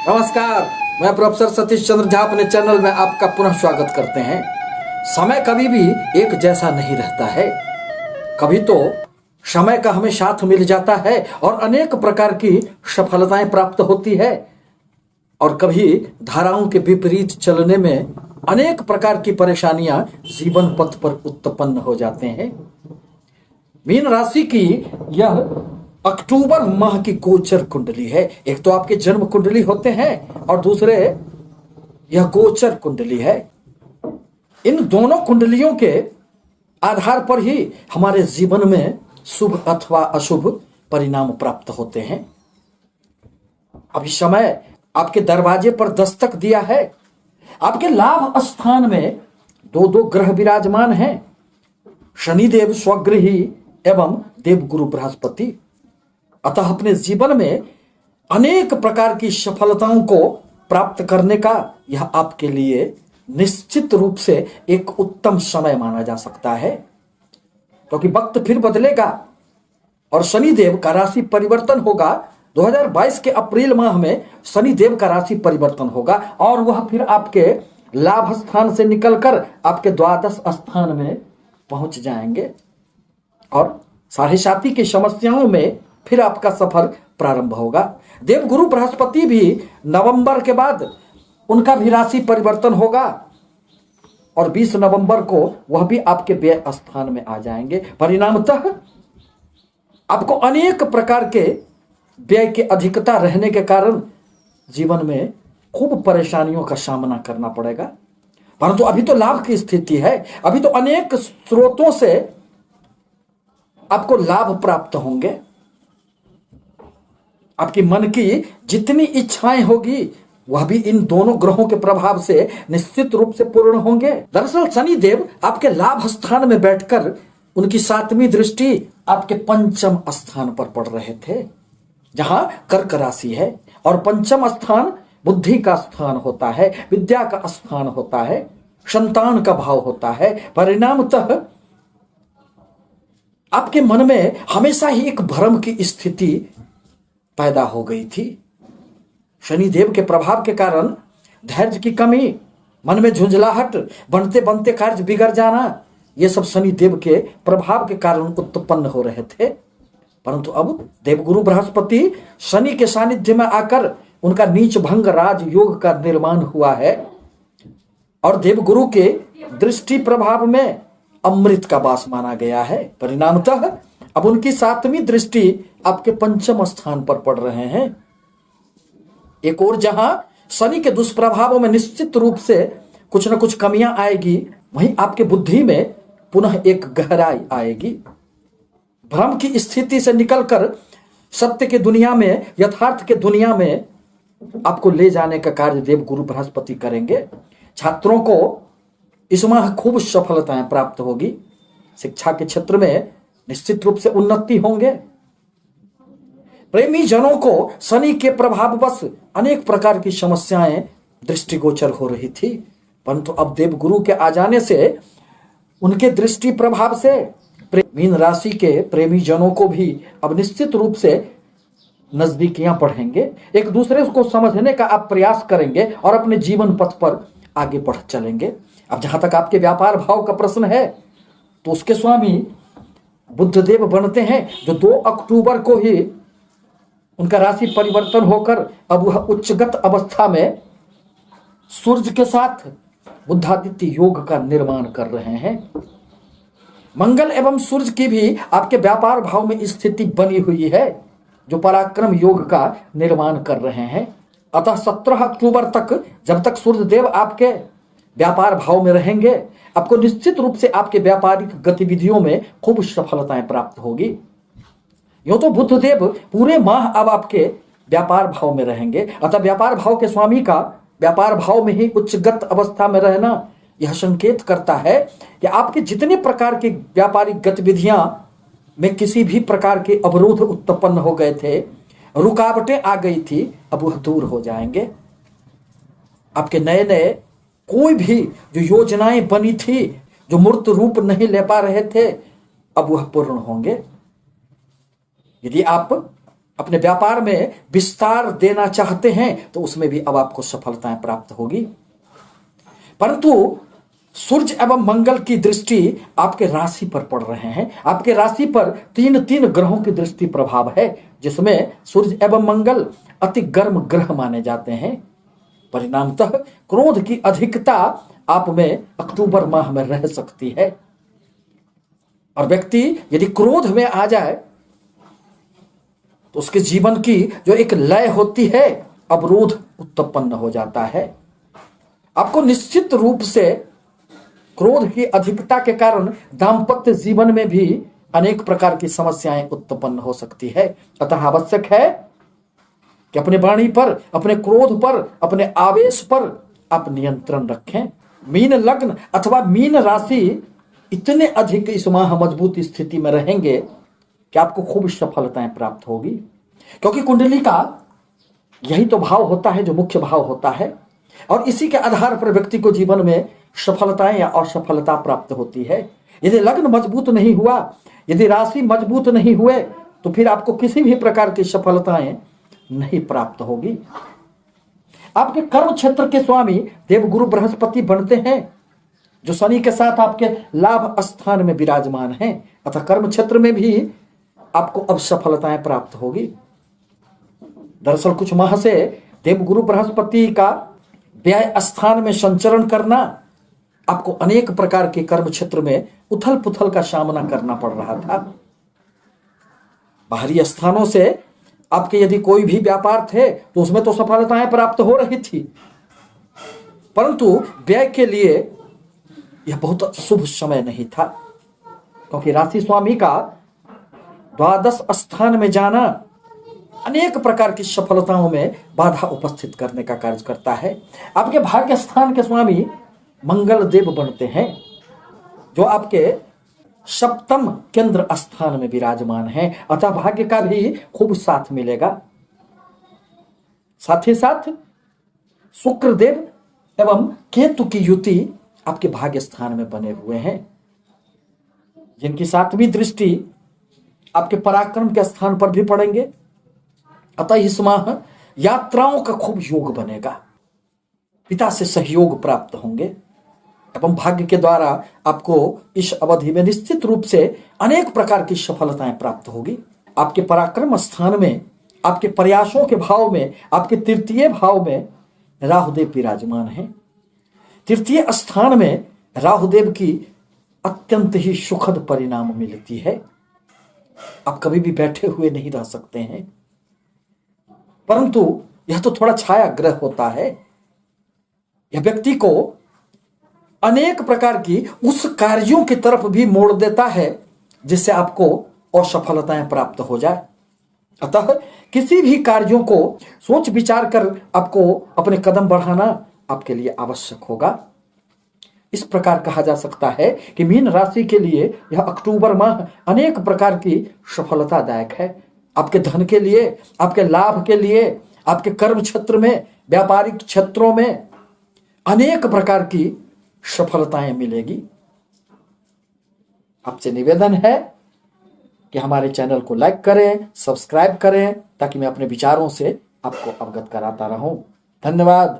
नमस्कार, मैं प्रोफेसर सतीश चंद्र झा अपने चैनल में आपका पुनः स्वागत करते हैं। समय कभी भी एक जैसा नहीं रहता है। कभी तो समय का हमें साथ मिल जाता है और अनेक प्रकार की सफलताएं प्राप्त होती है, और कभी धाराओं के विपरीत चलने में अनेक प्रकार की परेशानियां जीवन पथ पर उत्पन्न हो जाते हैं। मीन राशि की यह अक्टूबर माह की गोचर कुंडली है। एक तो आपके जन्म कुंडली होते हैं और दूसरे यह गोचर कुंडली है। इन दोनों कुंडलियों के आधार पर ही हमारे जीवन में शुभ अथवा अशुभ परिणाम प्राप्त होते हैं। अभी समय आपके दरवाजे पर दस्तक दिया है। आपके लाभ स्थान में दो ग्रह विराजमान हैं, शनिदेव स्वगृही एवं देवगुरु बृहस्पति। अतः अपने जीवन में अनेक प्रकार की सफलताओं को प्राप्त करने का यह आपके लिए निश्चित रूप से एक उत्तम समय माना जा सकता है, क्योंकि वक्त फिर बदलेगा और शनिदेव का राशि परिवर्तन होगा। 2022 के अप्रैल माह में शनिदेव का राशि परिवर्तन होगा और वह फिर आपके लाभ स्थान से निकलकर आपके द्वादश स्थान में पहुंच जाएंगे और साढ़े साथी की समस्याओं में फिर आपका सफर प्रारंभ होगा। देवगुरु बृहस्पति भी नवंबर के बाद उनका भी राशि परिवर्तन होगा और 20 नवंबर को वह भी आपके व्यय स्थान में आ जाएंगे। परिणामतः आपको अनेक प्रकार के व्यय की अधिकता रहने के कारण जीवन में खूब परेशानियों का सामना करना पड़ेगा, परंतु अभी तो लाभ की स्थिति है। अभी तो अनेक स्रोतों से आपको लाभ प्राप्त होंगे। आपकी मन की जितनी इच्छाएं होगी वह भी इन दोनों ग्रहों के प्रभाव से निश्चित रूप से पूर्ण होंगे। दरअसल शनिदेव आपके लाभ स्थान में बैठकर उनकी 7वीं दृष्टि आपके पंचम स्थान पर पड़ रहे थे, जहां कर्क राशि है और पंचम स्थान बुद्धि का स्थान होता है, विद्या का स्थान होता है, संतान का भाव होता है। परिणामतः आपके मन में हमेशा ही एक भ्रम की स्थिति पैदा हो गई थी। शनिदेव के प्रभाव के कारण धैर्य की कमी, मन में झुंझलाहट, बनते बनते कार्य बिगड़ जाना, ये सब शनिदेव के प्रभाव के कारण उत्पन्न हो रहे थे। परंतु अब देवगुरु बृहस्पति शनि के सानिध्य में आकर उनका नीच भंग राज योग का निर्माण हुआ है और देवगुरु के दृष्टि प्रभाव में अमृत का वास माना गया है। परिणामतः अब उनकी 7वीं दृष्टि आपके पंचम स्थान पर पड़ रहे हैं। एक और जहां शनि के दुष्प्रभावों में निश्चित रूप से कुछ न कुछ कमियां आएगी, वहीं आपके बुद्धि में पुनः एक गहराई आएगी। भ्रम की स्थिति से निकलकर सत्य के दुनिया में, यथार्थ के दुनिया में आपको ले जाने का कार्य देवगुरु बृहस्पति करेंगे। छात्रों को इस माह खूब सफलताएं प्राप्त होगी। शिक्षा के क्षेत्र में निश्चित रूप से उन्नति होंगे। प्रेमी जनों को शनि के प्रभाववश अनेक प्रकार की समस्याएं दृष्टिगोचर हो रही थी, परंतु अब देवगुरु के आ जाने से उनके दृष्टि प्रभाव से मीन राशि के प्रेमी जनों को भी अब निश्चित रूप से नजदीकियां बढ़ेंगे। एक दूसरे को समझने का आप प्रयास करेंगे और अपने जीवन पथ पर आगे बढ़ चलेंगे। अब जहां तक आपके व्यापार भाव का प्रश्न है, तो उसके स्वामी बुधदेव बनते हैं, जो 2 अक्टूबर को ही उनका राशि परिवर्तन होकर अब वह उच्चगत अवस्था में सूर्य के साथ बुधादित्य योग का निर्माण कर रहे हैं। मंगल एवं सूर्य की भी आपके व्यापार भाव में स्थिति बनी हुई है, जो पराक्रम योग का निर्माण कर रहे हैं। अतः 17 अक्टूबर तक, जब तक सूर्यदेव आपके व्यापार भाव में रहेंगे, आपको निश्चित रूप से आपके व्यापारिक गतिविधियों में खूब सफलताएं प्राप्त होगी। यूं तो बुधदेव पूरे माह अब आपके व्यापार भाव में रहेंगे, अतः व्यापार भाव के स्वामी का व्यापार भाव में ही उच्चगत अवस्था में रहना यह संकेत करता है कि आपके जितने प्रकार की व्यापारिक गतिविधियां में किसी भी प्रकार के अवरोध उत्पन्न हो गए थे, रुकावटें आ गई थी, अब वह दूर हो जाएंगे। आपके नए नए कोई भी जो योजनाएं बनी थी, जो मूर्त रूप नहीं ले पा रहे थे, अब वह पूर्ण होंगे। यदि आप अपने व्यापार में विस्तार देना चाहते हैं तो उसमें भी अब आपको सफलताएं प्राप्त होगी। परंतु सूर्य एवं मंगल की दृष्टि आपके राशि पर पड़ रहे हैं। आपके राशि पर तीन तीन ग्रहों की दृष्टि प्रभाव है, जिसमें सूर्य एवं मंगल अति गर्म ग्रह माने जाते हैं। परिणामतः क्रोध की अधिकता आप में अक्टूबर माह में रह सकती है, और व्यक्ति यदि क्रोध में आ जाए तो उसके जीवन की जो एक लय होती है, अवरोध उत्पन्न हो जाता है। आपको निश्चित रूप से क्रोध की अधिकता के कारण दाम्पत्य जीवन में भी अनेक प्रकार की समस्याएं उत्पन्न हो सकती है। अतः आवश्यक है कि अपने वाणी पर, अपने क्रोध पर, अपने आवेश पर आप नियंत्रण रखें। मीन लग्न अथवा मीन राशि इतने अधिक इस माह मजबूत स्थिति में रहेंगे कि आपको खूब सफलताएं प्राप्त होगी, क्योंकि कुंडली का यही तो भाव होता है जो मुख्य भाव होता है, और इसी के आधार पर व्यक्ति को जीवन में सफलताएं या असफलता प्राप्त होती है। यदि लग्न मजबूत नहीं हुआ, यदि राशि मजबूत नहीं हुए, तो फिर आपको किसी भी प्रकार की सफलताएं नहीं प्राप्त होगी। आपके कर्म क्षेत्र के स्वामी देवगुरु बृहस्पति बनते हैं, जो शनि के साथ आपके लाभ स्थान में विराजमान हैं। अतः कर्म क्षेत्र में भी आपको अब सफलताएं प्राप्त होगी। दरअसल कुछ माह से देवगुरु बृहस्पति का व्यय स्थान में संचरण करना आपको अनेक प्रकार के कर्म क्षेत्र में उथल पुथल का सामना करना पड़ रहा था। बाहरी स्थानों से आपके यदि कोई भी व्यापार थे तो उसमें तो सफलताएं प्राप्त हो रही थी, परंतु व्यय के लिए यह बहुत शुभ समय नहीं था, क्योंकि राशि स्वामी का द्वादश स्थान में जाना अनेक प्रकार की सफलताओं में बाधा उपस्थित करने का कार्य करता है। आपके भाग्य स्थान के स्वामी मंगल देव बनते हैं, जो आपके सप्तम केंद्र स्थान में विराजमान हैं। अतः भाग्य का भी खूब साथ मिलेगा। साथ ही साथ शुक्र देव एवं केतु की युति आपके भाग्य स्थान में बने हुए हैं, जिनकी सातवीं दृष्टि आपके पराक्रम के स्थान पर भी पड़ेंगे। अतः इस माह यात्राओं का खूब योग बनेगा, पिता से सहयोग प्राप्त होंगे, एवं भाग्य के द्वारा आपको इस अवधि में निश्चित रूप से अनेक प्रकार की सफलताएं प्राप्त होगी। आपके पराक्रम स्थान में, आपके प्रयासों के भाव में, आपके तृतीय भाव में राहुदेव विराजमान हैं। तृतीय स्थान में राहुदेव की अत्यंत ही सुखद परिणाम मिलती है। आप कभी भी बैठे हुए नहीं रह सकते हैं, परंतु यह तो थोड़ा छाया ग्रह होता है। यह व्यक्ति को अनेक प्रकार की उस कार्यों की तरफ भी मोड़ देता है जिससे आपको असफलताएं प्राप्त हो जाए। अतः किसी भी कार्यों को सोच विचार कर आपको अपने कदम बढ़ाना आपके लिए आवश्यक होगा। इस प्रकार कहा जा सकता है कि मीन राशि के लिए यह अक्टूबर माह अनेक प्रकार की सफलतादायक है। आपके धन के लिए, आपके लाभ के लिए, आपके कर्म क्षेत्र में, व्यापारिक क्षेत्रों में अनेक प्रकार की सफलताएं मिलेगी। आपसे निवेदन है कि हमारे चैनल को लाइक करें, सब्सक्राइब करें, ताकि मैं अपने विचारों से आपको अवगत कराता रहूं। धन्यवाद।